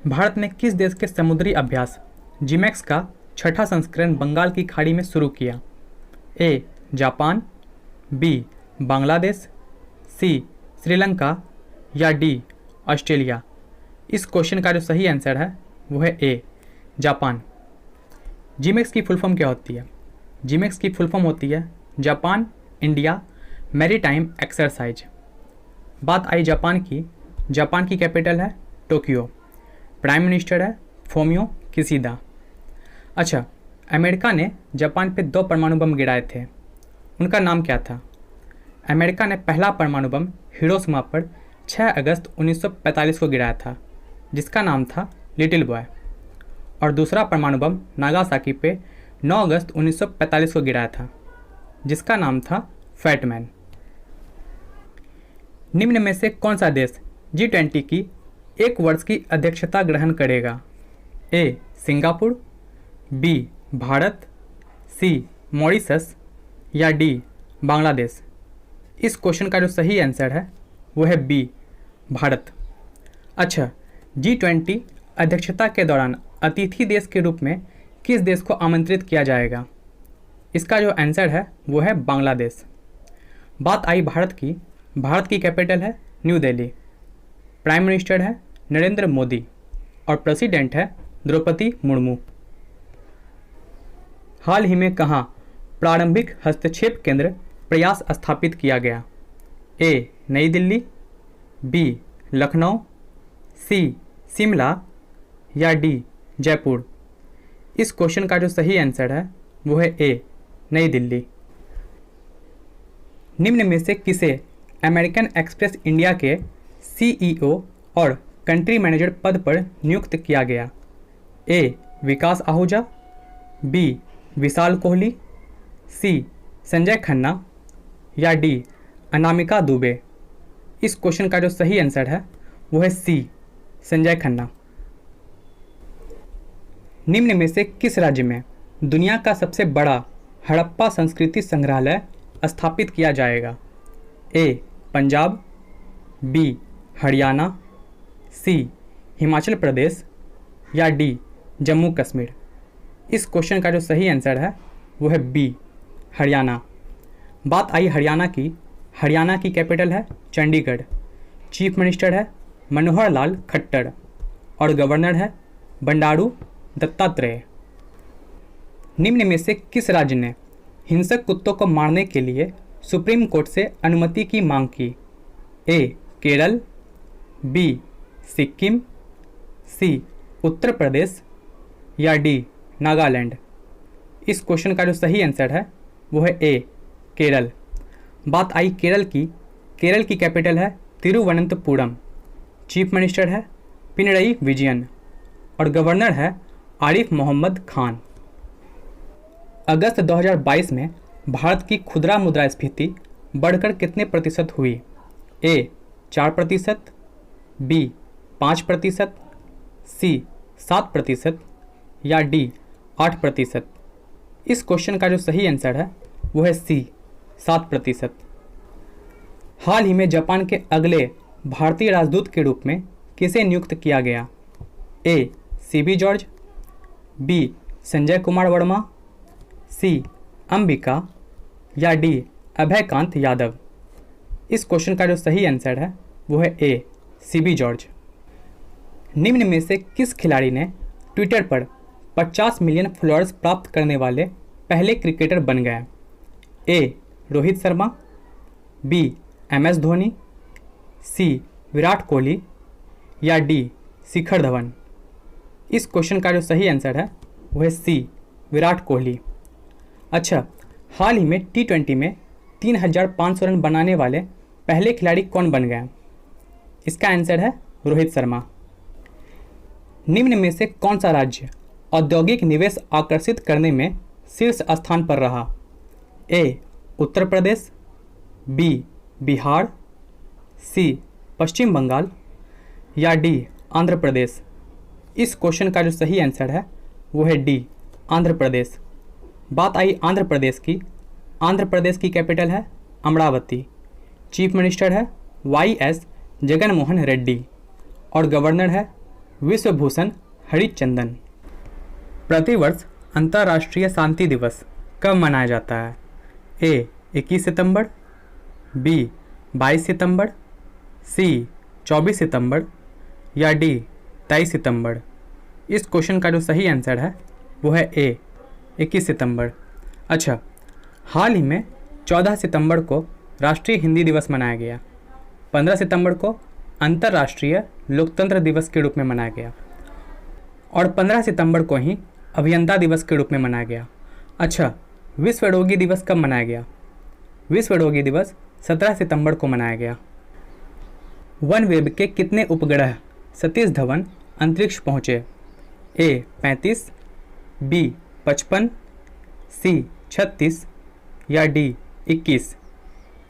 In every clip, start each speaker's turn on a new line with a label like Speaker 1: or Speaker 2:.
Speaker 1: भारत ने किस देश के समुद्री अभ्यास जिमैक्स का छठा संस्करण बंगाल की खाड़ी में शुरू किया? A. Japan, B. Bangladesh, C. Sri Lanka या डी. ऑस्ट्रेलिया। इस क्वेश्चन का जो सही आंसर है वो है ए. जापान। जिमैक्स की फुल फॉर्म क्या होती है? जिमैक्स की फुल फॉर्म होती है जापान इंडिया मैरीटाइम एक्सरसाइज। बात आई जापान की। जापान की कैपिटल है टोक्यो, प्राइम मिनिस्टर है फोमियो किशिदा। अच्छा, अमेरिका ने जापान पे 2 परमाणु बम गिराए थे, उनका नाम क्या था? अमेरिका ने पहला परमाणु बम हिरोशिमा पर 6 अगस्त 1945 को गिराया था, जिसका नाम था लिटिल बॉय, और दूसरा परमाणु बम नागासाकी पे 9 अगस्त 1945 को गिराया था, जिसका नाम था फैटमैन। निम्न में से कौन सा देश G20 की 1 वर्ष की अध्यक्षता ग्रहण करेगा? A. Singapore, B. Bharat, C. Mauritius या डी. बांग्लादेश। इस क्वेश्चन का जो सही आंसर है वो है बी. भारत। अच्छा, G20 अध्यक्षता के दौरान अतिथि देश के रूप में किस देश को आमंत्रित किया जाएगा? इसका जो आंसर है वो है बांग्लादेश। बात आई भारत की। भारत की कैपिटल है न्यू दिल्ली, प्राइम मिनिस्टर है नरेंद्र मोदी और प्रेसिडेंट है द्रौपदी मुर्मू। हाल ही में कहाँ प्रारंभिक हस्तक्षेप केंद्र प्रयास स्थापित किया गया? ए. नई दिल्ली, बी. लखनऊ, सी. शिमला या डी. जयपुर। इस क्वेश्चन का जो सही आंसर है वो है ए. नई दिल्ली। निम्न में से किसे अमेरिकन एक्सप्रेस इंडिया के CEO और कंट्री मैनेजर पद पर नियुक्त किया गया? ए. विकास आहूजा, बी. विशाल कोहली, सी. संजय खन्ना या डी. अनामिका दुबे। इस क्वेश्चन का जो सही आंसर है वो है सी. संजय खन्ना। निम्न में से किस राज्य में दुनिया का सबसे बड़ा हड़प्पा संस्कृति संग्रहालय स्थापित किया जाएगा? ए. पंजाब, बी. हरियाणा, सी. हिमाचल प्रदेश या डी. जम्मू कश्मीर। इस क्वेश्चन का जो सही आंसर है वो है बी. हरियाणा। बात आई हरियाणा की। हरियाणा की कैपिटल है चंडीगढ़, चीफ मिनिस्टर है मनोहर लाल खट्टर और गवर्नर है बंडारू दत्तात्रेय। निम्न में से किस राज्य ने हिंसक कुत्तों को मारने के लिए सुप्रीम कोर्ट से अनुमति की मांग की? ए. केरल, बी. सिक्किम, सी. उत्तर प्रदेश या डी. नागालैंड। इस क्वेश्चन का जो सही आंसर है वो है ए. केरल। बात आई केरल की। केरल की कैपिटल है तिरुवनंतपुरम, चीफ मिनिस्टर है पिनरई विजयन और गवर्नर है आरिफ मोहम्मद खान। अगस्त 2022 में भारत की खुदरा मुद्रास्फीति बढ़कर कितने प्रतिशत हुई? ए. 4%, बी. 5%, सी. 7% या डी. 8%। इस क्वेश्चन का जो सही आंसर है वो है सी. 7%। हाल ही में जापान के अगले भारतीय राजदूत के रूप में किसे नियुक्त किया गया? A. CB George, B. Sanjay Kumar Verma, C. Ambika या डी. अभयकांत यादव। इस क्वेश्चन का जो सही आंसर है वो है ए. CB George. निम्न में से किस खिलाड़ी ने ट्विटर पर 50 मिलियन फॉलोअर्स प्राप्त करने वाले पहले क्रिकेटर बन गए? ए. रोहित शर्मा, बी. MS धोनी, सी. विराट कोहली या डी. शिखर धवन। इस क्वेश्चन का जो सही आंसर है वो है सी. विराट कोहली। अच्छा, हाल ही में T20 में 3500 रन बनाने वाले पहले खिलाड़ी कौन बन गए? इसका आंसर है रोहित शर्मा। निम्न में से कौन सा राज्य औद्योगिक निवेश आकर्षित करने में शीर्ष स्थान पर रहा? ए. उत्तर प्रदेश, बी. बिहार, सी. पश्चिम बंगाल या डी. आंध्र प्रदेश। इस क्वेश्चन का जो सही आंसर है वो है डी. आंध्र प्रदेश। बात आई आंध्र प्रदेश की। आंध्र प्रदेश की कैपिटल है अमरावती, चीफ मिनिस्टर है YS जगनमोहन रेड्डी और गवर्नर है विश्वभूषण हरिचंदन। प्रतिवर्ष अंतर्राष्ट्रीय शांति दिवस कब मनाया जाता है? ए 21 सितंबर, बी 22 सितंबर, सी 24 सितंबर या डी 23 सितंबर। इस क्वेश्चन का जो सही आंसर है वो है ए 21 सितंबर। अच्छा, हाल ही में 14 सितंबर को राष्ट्रीय हिंदी दिवस मनाया गया, 15 सितंबर को अंतर्राष्ट्रीय लोकतंत्र दिवस के रूप में मनाया गया और 15 सितंबर को ही अभियंता दिवस के रूप में मनाया गया। अच्छा, विश्व रोगी दिवस कब मनाया गया? विश्व रोगी दिवस 17 सितंबर को मनाया गया। वनवेब के कितने उपग्रह सतीश धवन अंतरिक्ष पहुँचे? ए 35, बी 55, सी 36 या डी 21।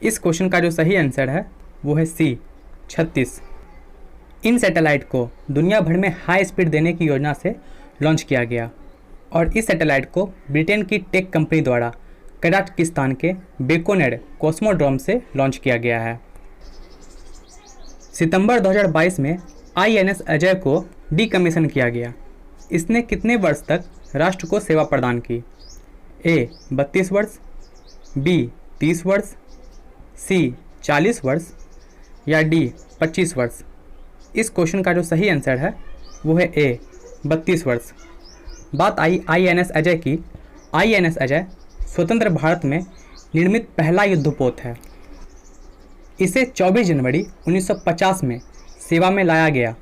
Speaker 1: इस क्वेश्चन का जो सही आंसर है वो है सी 36। इन सैटेलाइट को दुनिया भर में हाई स्पीड देने की योजना से लॉन्च किया गया और इस सैटेलाइट को ब्रिटेन की टेक कंपनी द्वारा कजाकिस्तान के बेकोनेर कॉस्मोड्रोम से लॉन्च किया गया है। सितंबर 2022 में INS अजय को डीकमीशन किया गया। इसने कितने वर्ष तक राष्ट्र को सेवा प्रदान की? ए 32 वर्ष, बी 30 वर्ष, सी 40 वर्ष या डी 25 वर्ष। इस क्वेश्चन का जो सही आंसर है वो है ए 32 वर्ष। बात आई INS अजय की। INS अजय स्वतंत्र भारत में निर्मित पहला युद्धपोत है। इसे 24 जनवरी 1950 में सेवा में लाया गया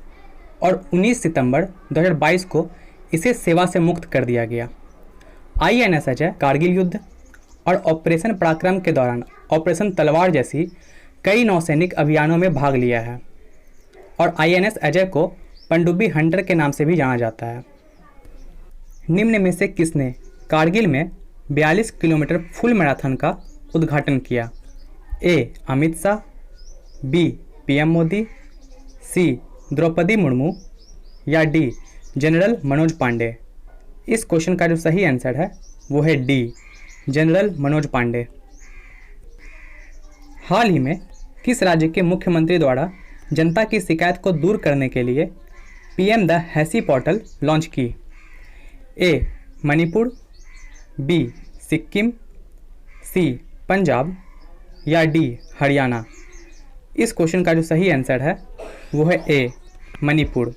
Speaker 1: और 19 सितंबर 2022 को इसे सेवा से मुक्त कर दिया गया। INS अजय कारगिल युद्ध और ऑपरेशन पराक्रम के दौरान ऑपरेशन तलवार जैसी कई नौसैनिक अभियानों में भाग लिया है और INS अजय को पनडुब्बी हंटर के नाम से भी जाना जाता है। निम्न में से किसने कारगिल में 42 किलोमीटर फुल मैराथन का उद्घाटन किया? ए अमित शाह, बी PM मोदी, सी द्रौपदी मुर्मू या डी जनरल मनोज पांडे। इस क्वेश्चन का जो सही आंसर है वो है डी जनरल मनोज पांडे। हाल ही में किस राज्य के मुख्यमंत्री द्वारा जनता की शिकायत को दूर करने के लिए PM द हैसी पोर्टल लॉन्च की? ए मणिपुर, बी सिक्किम, सी पंजाब या डी हरियाणा। इस क्वेश्चन का जो सही आंसर है वो है ए मणिपुर।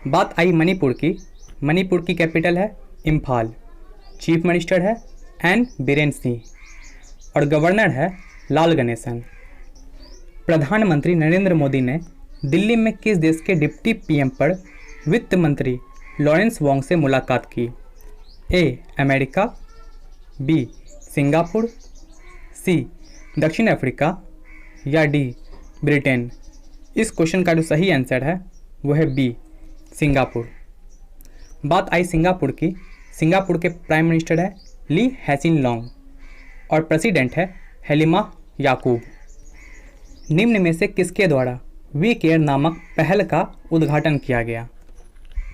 Speaker 1: बात आई मणिपुर की। मणिपुर की कैपिटल है इम्फाल, चीफ मिनिस्टर है एन बीरेन सिंह और गवर्नर है लाल गणेशन। प्रधानमंत्री नरेंद्र मोदी ने दिल्ली में किस देश के डिप्टी PM पर वित्त मंत्री लॉरेंस वोंग से मुलाकात की? ए अमेरिका, बी सिंगापुर, सी दक्षिण अफ्रीका या डी ब्रिटेन। इस क्वेश्चन का जो सही आंसर है वो है बी सिंगापुर। बात आई सिंगापुर की। सिंगापुर के प्राइम मिनिस्टर है ली हैसिन लॉन्ग और प्रेसिडेंट है हेलिमा याकूब। निम्न में से किसके द्वारा वी केयर नामक पहल का उद्घाटन किया गया?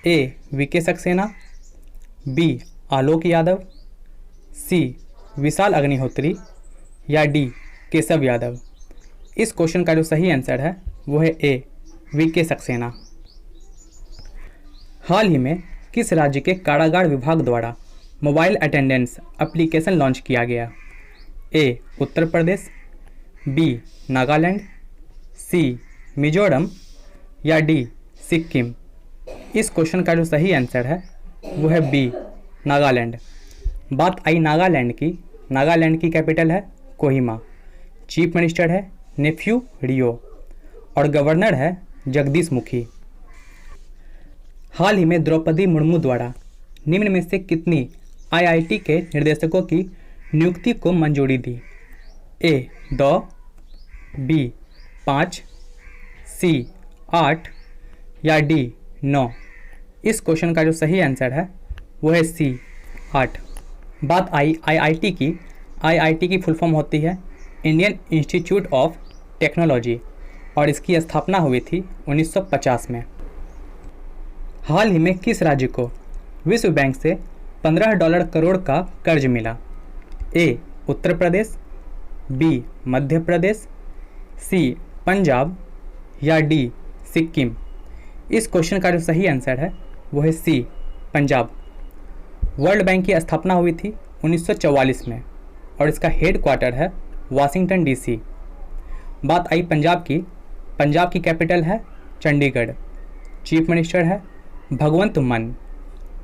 Speaker 1: ए VK सक्सेना, बी आलोक यादव, सी विशाल अग्निहोत्री या डी केशव यादव। इस क्वेश्चन का जो सही आंसर है वो है ए VK सक्सेना। हाल ही में किस राज्य के कारागार विभाग द्वारा मोबाइल अटेंडेंस एप्लीकेशन लॉन्च किया गया? ए उत्तर प्रदेश, बी नागालैंड, सी मिजोरम या डी सिक्किम। इस क्वेश्चन का जो सही आंसर है वो है बी नागालैंड। बात आई नागालैंड की। नागालैंड की कैपिटल है कोहिमा, चीफ मिनिस्टर है नेफ्यू रियो और गवर्नर है जगदीश मुखी। हाल ही में द्रौपदी मुर्मू द्वारा निम्न में से कितनी IIT के निर्देशकों की नियुक्ति को मंजूरी दी? ए 2, बी 5, सी 8 या डी 9। इस क्वेश्चन का जो सही आंसर है वो है सी 8। बात आई IIT की। IIT की फुल फॉर्म होती है इंडियन इंस्टीट्यूट ऑफ टेक्नोलॉजी और इसकी स्थापना हुई थी 1950 में। हाल ही में किस राज्य को विश्व बैंक से $15 करोड़ का कर्ज मिला? ए उत्तर प्रदेश, बी मध्य प्रदेश, सी पंजाब या डी सिक्किम। इस क्वेश्चन का जो सही आंसर है वो है सी, पंजाब। वर्ल्ड बैंक की स्थापना हुई थी 1944 में और इसका हेड क्वार्टर है वाशिंगटन डीसी। बात आई पंजाब की। पंजाब की कैपिटल है चंडीगढ़। चीफ मिनिस्टर है भगवंत मान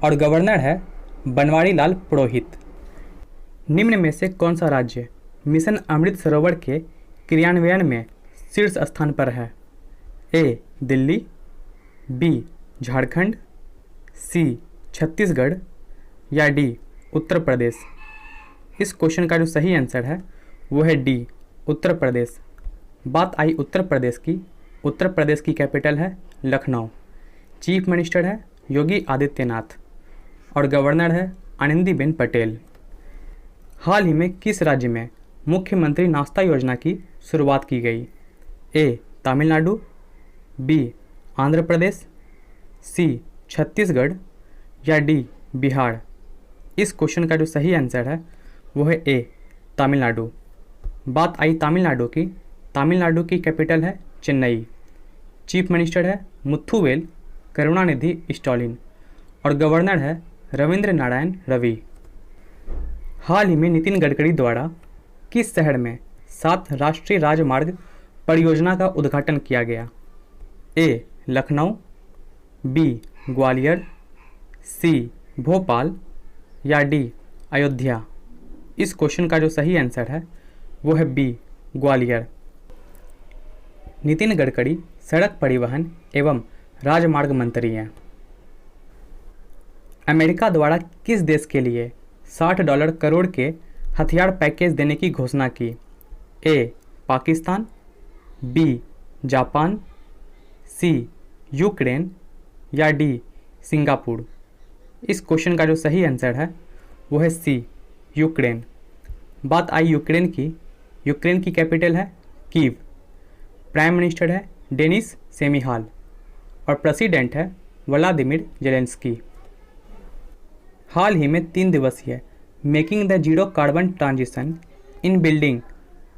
Speaker 1: और गवर्नर है बनवारी लाल पुरोहित। निम्न में से कौन सा राज्य मिशन अमृत सरोवर के क्रियान्वयन में शीर्ष स्थान पर है? ए दिल्ली, बी झारखंड, सी छत्तीसगढ़ या डी उत्तर प्रदेश। इस क्वेश्चन का जो सही आंसर है वो है डी, उत्तर प्रदेश। बात आई उत्तर प्रदेश की। उत्तर प्रदेश की कैपिटल है लखनऊ। चीफ मिनिस्टर है योगी आदित्यनाथ और गवर्नर है आनंदीबेन पटेल। हाल ही में किस राज्य में मुख्यमंत्री नाश्ता योजना की शुरुआत की गई? ए तमिलनाडु, बी आंध्र प्रदेश, सी छत्तीसगढ़ या डी बिहार। इस क्वेश्चन का जो सही आंसर है वो है ए तमिलनाडु। बात आई तमिलनाडु की। तमिलनाडु की कैपिटल है चेन्नई। चीफ मिनिस्टर है मुथुवेल करुणानिधि स्टालिन और गवर्नर है रविंद्र नारायण रवि। हाल ही में नितिन गडकरी द्वारा किस शहर में 7 राष्ट्रीय राजमार्ग परियोजना का उद्घाटन किया गया? ए लखनऊ, बी ग्वालियर, सी भोपाल या डी अयोध्या। इस क्वेश्चन का जो सही आंसर है वो है बी ग्वालियर। नितिन गडकरी सड़क परिवहन एवं राजमार्ग मंत्री हैं। अमेरिका द्वारा किस देश के लिए $60 करोड़ के हथियार पैकेज देने की घोषणा की? ए पाकिस्तान, बी जापान, सी यूक्रेन या डी सिंगापुर। इस क्वेश्चन का जो सही आंसर है वो है सी यूक्रेन। बात आई यूक्रेन की। यूक्रेन की कैपिटल है कीव। प्राइम मिनिस्टर है डेनिस सेमिहाल और प्रेसिडेंट है व्लादिमीर जेलेंस्की। हाल ही में 3 दिवसीय making the zero carbon transition in building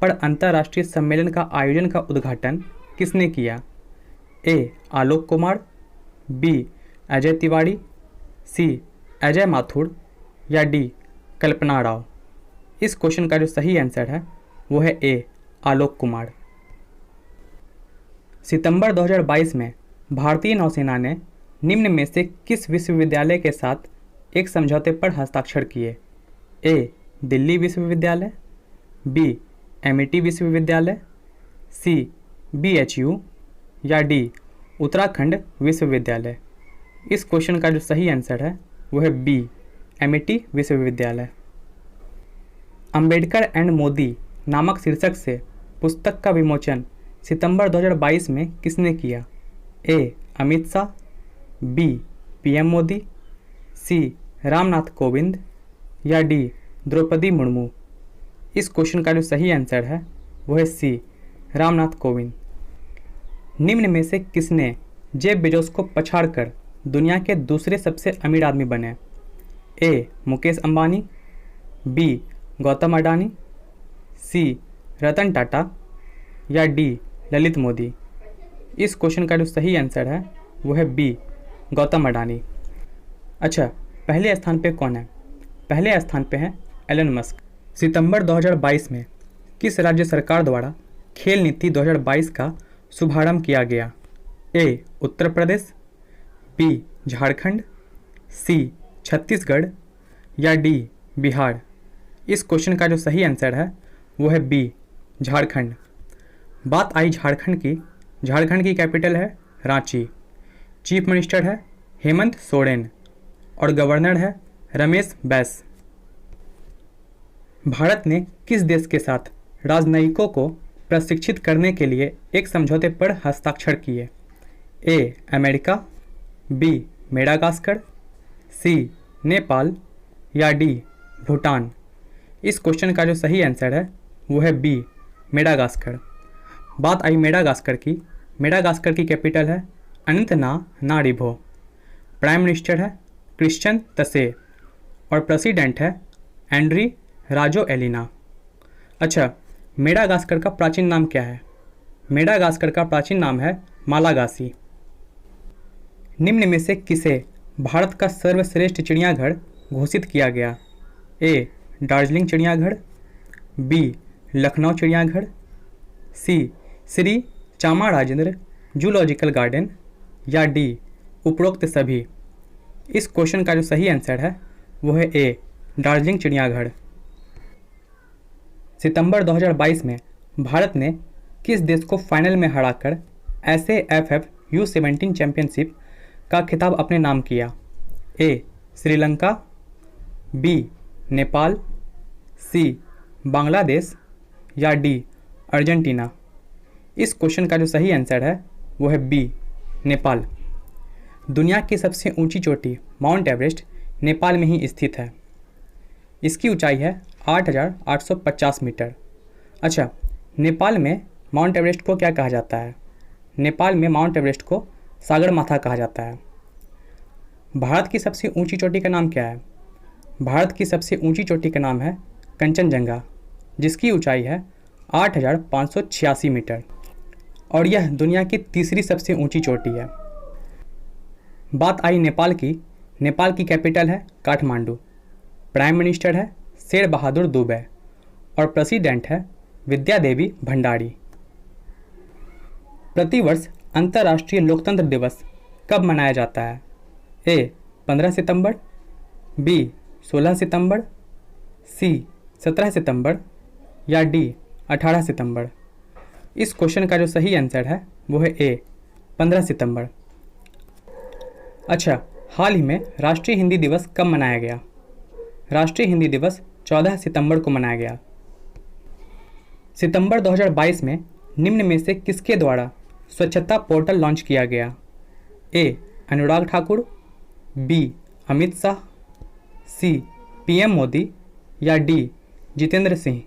Speaker 1: पर अंतर्राष्ट्रीय सम्मेलन का आयोजन का उद्घाटन किसने किया? ए आलोक कुमार, बी अजय तिवारी, सी अजय माथुर या डी कल्पना राव। इस क्वेश्चन का जो सही आंसर है वो है ए आलोक कुमार। सितंबर 2022 में भारतीय नौसेना ने निम्न में से किस विश्वविद्यालय के साथ एक समझौते पर हस्ताक्षर किए? ए दिल्ली विश्वविद्यालय, बी एमिटी विश्वविद्यालय, सी BHU या डी उत्तराखंड विश्वविद्यालय। इस क्वेश्चन का जो सही आंसर है वो है बी एमिटी विश्वविद्यालय। अंबेडकर एंड मोदी नामक शीर्षक से पुस्तक का विमोचन सितंबर 2022 में किसने किया? ए अमित शाह, बी PM मोदी, सी रामनाथ कोविंद या डी द्रौपदी मुर्मू। इस क्वेश्चन का जो सही आंसर है वो है सी रामनाथ कोविंद। निम्न में से किसने जेफ बेजोस को पछाड़कर दुनिया के दूसरे सबसे अमीर आदमी बने? ए मुकेश अंबानी, बी गौतम अडानी, सी रतन टाटा या डी ललित मोदी। इस क्वेश्चन का जो सही आंसर है वो है बी गौतम अडानी। अच्छा, पहले स्थान पे कौन है? पहले स्थान पे है एलन मस्क। सितंबर 2022 में किस राज्य सरकार द्वारा खेल नीति 2022 का शुभारंभ किया गया? ए उत्तर प्रदेश, बी झारखंड, सी छत्तीसगढ़ या डी बिहार। इस क्वेश्चन का जो सही आंसर है वो है बी झारखंड। बात आई झारखंड की। झारखंड की कैपिटल है रांची। चीफ मिनिस्टर है हेमंत सोरेन और गवर्नर है रमेश बैस। भारत ने किस देश के साथ राजनयिकों को प्रशिक्षित करने के लिए एक समझौते पर हस्ताक्षर किए? ए अमेरिका, बी मेडागास्कर, सी नेपाल या डी भूटान। इस क्वेश्चन का जो सही आंसर है वो है बी मेडागास्कर। बात आई मेडागास्कर की। मेडागास्कर की कैपिटल है अनंतनारिवो। प्राइम मिनिस्टर है क्रिश्चियन तसे और प्रेसिडेंट है एंड्री राजोएलिना। अच्छा, मेडागास्कर का प्राचीन नाम क्या है? मेडागास्कर का प्राचीन नाम है मालागासी। निम्न में से किसे भारत का सर्वश्रेष्ठ चिड़ियाघर घोषित किया गया? ए. दार्जिलिंग चिड़ियाघर, बी. लखनऊ चिड़ियाघर, सी. श्री चामाराजेंद्र जूलॉजिकल गार्डन, या डी. उपरोक्त सभी। इस क्वेश्चन का जो सही आंसर है वो है ए. दार्जिलिंग चिड़ियाघर। सितंबर 2022 में भारत ने किस देश को फाइनल में हराकर SAFF U17 चैंपियनशिप का खिताब अपने नाम किया? ए. श्रीलंका, बी. नेपाल, सी. बांग्लादेश, या डी. अर्जेंटीना। इस क्वेश्चन का जो सही आंसर है वो है बी. नेपाल। दुनिया की सबसे ऊंची चोटी माउंट एवरेस्ट नेपाल में ही स्थित है। इसकी ऊंचाई है 8,850 मीटर। अच्छा, नेपाल में माउंट एवरेस्ट को क्या कहा जाता है? नेपाल में माउंट एवरेस्ट को सागरमाथा कहा जाता है। भारत की सबसे ऊंची चोटी का नाम क्या है? भारत की सबसे ऊंची चोटी का नाम है कंचनजंगा, जिसकी ऊंचाई है 8,586 मीटर और यह दुनिया की तीसरी सबसे ऊंची चोटी है। बात आई नेपाल की। नेपाल की कैपिटल है काठमांडू, प्राइम मिनिस्टर है शेर बहादुर दुबे और प्रेसिडेंट है विद्या देवी भंडारी। प्रतिवर्ष अंतर्राष्ट्रीय लोकतंत्र दिवस कब मनाया जाता है? ए. 15 सितंबर, बी. 16 सितंबर, सी. 17 सितंबर, या डी. 18 सितंबर। इस क्वेश्चन का जो सही आंसर है वो है ए. 15 सितंबर। अच्छा, हाल ही में राष्ट्रीय हिंदी दिवस कब मनाया गया? राष्ट्रीय हिंदी दिवस 14 सितंबर को मनाया गया। सितंबर 2022 में निम्न में से किसके द्वारा स्वच्छता पोर्टल लॉन्च किया गया? ए. अनुराग ठाकुर, बी. अमित शाह, सी. PM मोदी, या डी. जितेंद्र सिंह।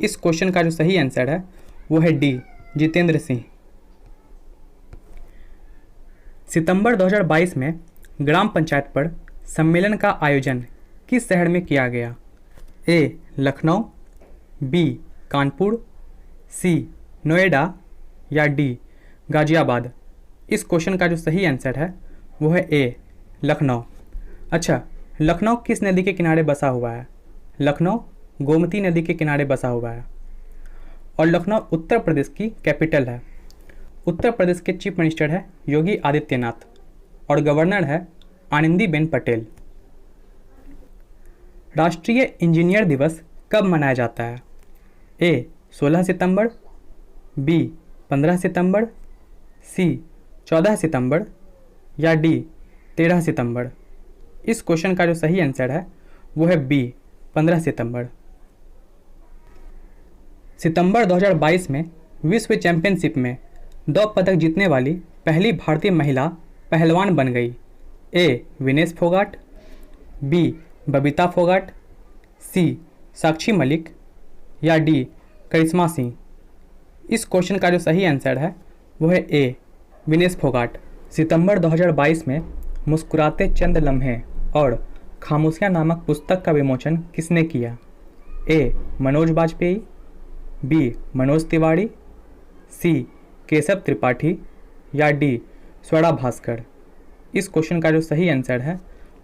Speaker 1: इस क्वेश्चन का जो सही आंसर है वो है डी. जितेंद्र सिंह। सितंबर 2022 में ग्राम पंचायत पर सम्मेलन का आयोजन किस शहर में किया गया? ए. लखनऊ, बी. कानपुर, सी. नोएडा, या डी. गाजियाबाद। इस क्वेश्चन का जो सही आंसर है वो है ए. लखनऊ। अच्छा, लखनऊ किस नदी के किनारे बसा हुआ है? लखनऊ गोमती नदी के किनारे बसा हुआ है और लखनऊ उत्तर प्रदेश की कैपिटल है। उत्तर प्रदेश के चीफ मिनिस्टर है योगी आदित्यनाथ और गवर्नर है आनंदीबेन पटेल। राष्ट्रीय इंजीनियर दिवस कब मनाया जाता है? ए. 16 सितंबर, बी. 15 सितंबर, सी. 14 सितंबर, या डी. 13 सितंबर। इस क्वेश्चन का जो सही आंसर है वो है बी. 15 सितंबर। सितंबर 2022 में विश्व चैंपियनशिप में 2 पदक जीतने वाली पहली भारतीय महिला पहलवान बन गई। ए. विनेश फोगाट, बी. बबीता फोगाट, सी. साक्षी मलिक, या डी. करिश्मा सिंह। इस क्वेश्चन का जो सही आंसर है वो है ए. विनेश फोगाट। सितंबर 2022 में मुस्कुराते चंद लम्हे और खामोशियाँ नामक पुस्तक का विमोचन किसने किया? ए. मनोज बाजपेयी, बी. मनोज तिवारी, सी. केशव त्रिपाठी, या डी. स्वरा भास्कर। इस क्वेश्चन का जो सही आंसर है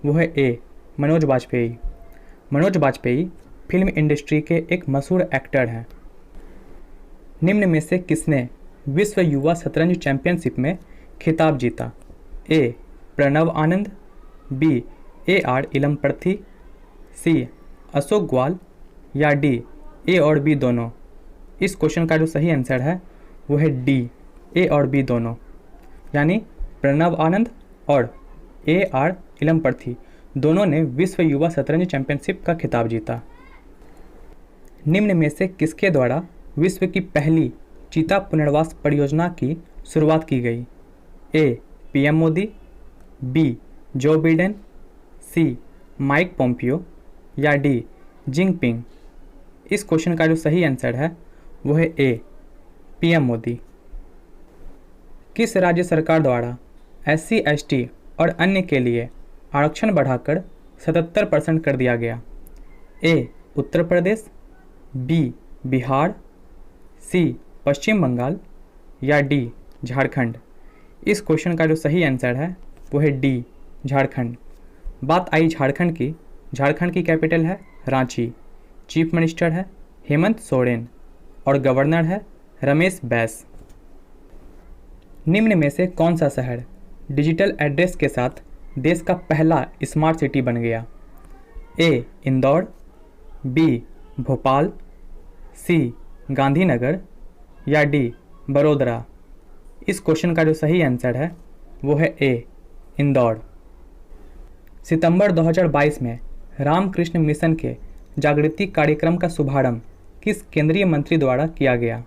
Speaker 1: वो है ए. मनोज बाजपेयी। मनोज बाजपेयी फिल्म इंडस्ट्री के एक मशहूर एक्टर हैं। निम्न में से किसने विश्व युवा शतरंज चैंपियनशिप में खिताब जीता? ए. प्रणव आनंद, बी. AR इलमप्रथी, सी. अशोक ग्वाल, या डी. ए और बी दोनों। इस क्वेश्चन का जो सही आंसर है वो है डी. ए और बी दोनों, यानी प्रणव आनंद और AR इलमप्रथी दोनों ने विश्व युवा शतरंज चैंपियनशिप का खिताब जीता। निम्न में से किसके द्वारा विश्व की पहली चीता पुनर्वास परियोजना की शुरुआत की गई? A. PM Modi, B. Joe Biden, C. Mike Pompeo, या डी. जिनपिंग। इस क्वेश्चन का जो सही आंसर है वो है ए. PM मोदी। किस राज्य सरकार द्वारा SC ST और अन्य के लिए आरक्षण बढ़ाकर 77% कर दिया गया? ए. उत्तर प्रदेश, बी. बिहार, सी. पश्चिम बंगाल, या डी. झारखंड। इस क्वेश्चन का जो सही आंसर है वो है डी झारखंड। बात आई झारखंड की कैपिटल है रांची। चीफ मिनिस्टर है हेमंत सोरेन और गवर्नर है रमेश बैस। निम्न में से कौन सा शहर डिजिटल एड्रेस के साथ देश का पहला स्मार्ट सिटी बन गया? ए इंदौर, बी भोपाल, सी गांधीनगर या डी बड़ोदरा। इस क्वेश्चन का जो सही आंसर है वो है ए इंदौर। सितंबर 2022 में रामकृष्ण मिशन के जागृति कार्यक्रम का शुभारंभ किस केंद्रीय मंत्री द्वारा किया गया?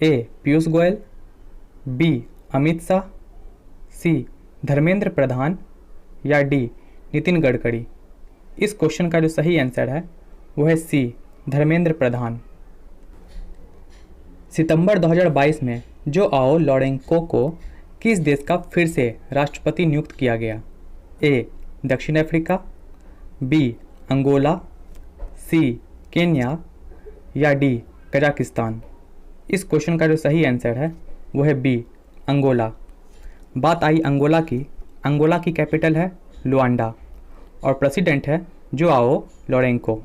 Speaker 1: ए पीयूष गोयल, बी अमित शाह, सी धर्मेंद्र प्रधान या डी नितिन गडकरी। इस क्वेश्चन का जो सही आंसर है वो है सी धर्मेंद्र प्रधान। सितंबर 2022 में जोआओ लोरेंको को किस देश का फिर से राष्ट्रपति नियुक्त किया गया? ए दक्षिण अफ्रीका, बी अंगोला, सी केन्या या डी कजाकिस्तान। इस क्वेश्चन का जो सही आंसर है वो है बी अंगोला। बात आई अंगोला की कैपिटल है लुआंडा और प्रेसिडेंट है जोआओ लोरेंको।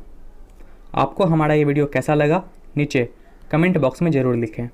Speaker 1: आपको हमारा ये वीडियो कैसा लगा नीचे कमेंट बॉक्स में ज़रूर लिखें।